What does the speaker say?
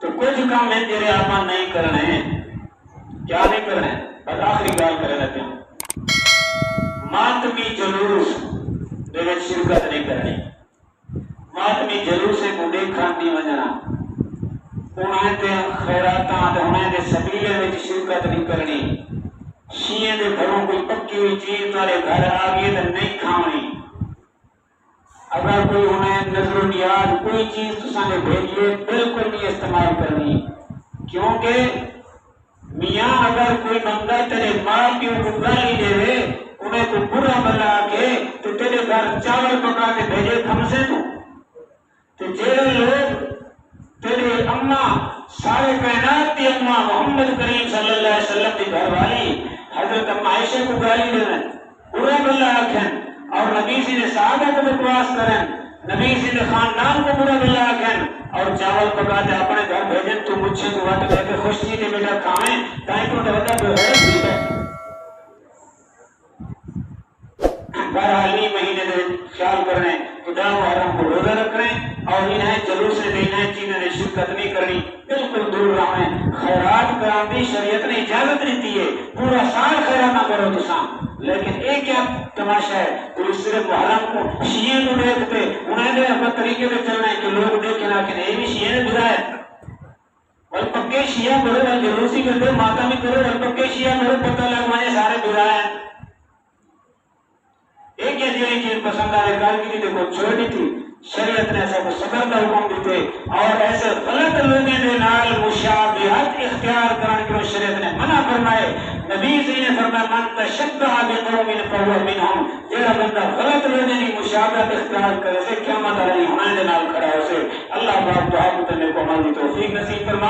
تو کچھ کام ہے جڑے آپ نہیں کرنے کیا نہیں کرنے بس آخری گال کرے لگتے ہیں ماتمی جلوس دے وچ شرکت نہیں کرنی ماتمی جلوس سے کو دیکھان نہیں وجنا انہیں تے خیراتاں تے انہیں دے سبیلے وچ شرکت نہیں کرنی شیئے دے گھروں کوئی پکی ہوئی چیز تارے گھر آگئے تے نہیں کھاونی اگر کوئی انہیں نظر و نیاز کوئی چیز تساں نے بھیجیے بالکل نہیں استعمال کرنی کیونکہ میاں اگر کوئی بندہ تیرے ماں پیو کو گالی دے رہے انہیں کو برا بلا کے تو تیرے گھر چاول پکا کے بھیجے کھمسے تو جیرے لوگ تیرے اماں سارے کائنات کی اماں محمد کریم صلی اللہ علیہ وسلم کی گھر والی حضرت اماں عائشہ کو گالی دے رہے برا بلا آکھیں اور نبی سے صحابہ کو بکواس کریں نبی سے خاندان کو برا بلا آکھیں اور چاول پکاتے اپنے گھر بھیجیں تو مجھے تو وقت کہہ کے خوش چیزیں بیٹا کھائیں تائیں کو توجہ بے غیرت بھی ہے بہرحالی مہینے دے خیال کرنے خدا محرم کو روزہ رکھنے اور انہیں جلوس سے انہیں چیزیں نے شرکت نہیں کرنی بالکل دور رہنے خیرات کرانی شریعت نے اجازت دیتی ہے پورا سال خیرات نہ کرو تو سام لیکن ایک کیا تماشا ہے تو صرف محرم کو شیعہ کو دیکھتے انہیں دے اپنے طریقے سے چلنا ہے کہ لوگ دیکھیں لیکن یہ بھی شیعہ نے بدایا اور پکے شیعہ کرو اور جلوسی کرتے ماتا بھی کرو اور پکے شیعہ کرو پتہ لگوانے سارے بدایا ایک یہ چیز پسند آئے کارگری دیکھو چھوڑی تھی شریعت نے ایسا کو صبر کا حکم دیتے اور ایسے غلط لوگوں نے نال مشابہت اختیار کرنے کے شریعت نے منع فرمائے نبی سے نے فرمایا من تشبہ بقوم فهو منهم جڑا بندہ غلط لوگوں کی مشابہت اختیار کرے سے قیامت علی ہونے دے نال کھڑا ہو سے اللہ پاک دعا کو تے کو عمل دی توفیق نصیب فرمائے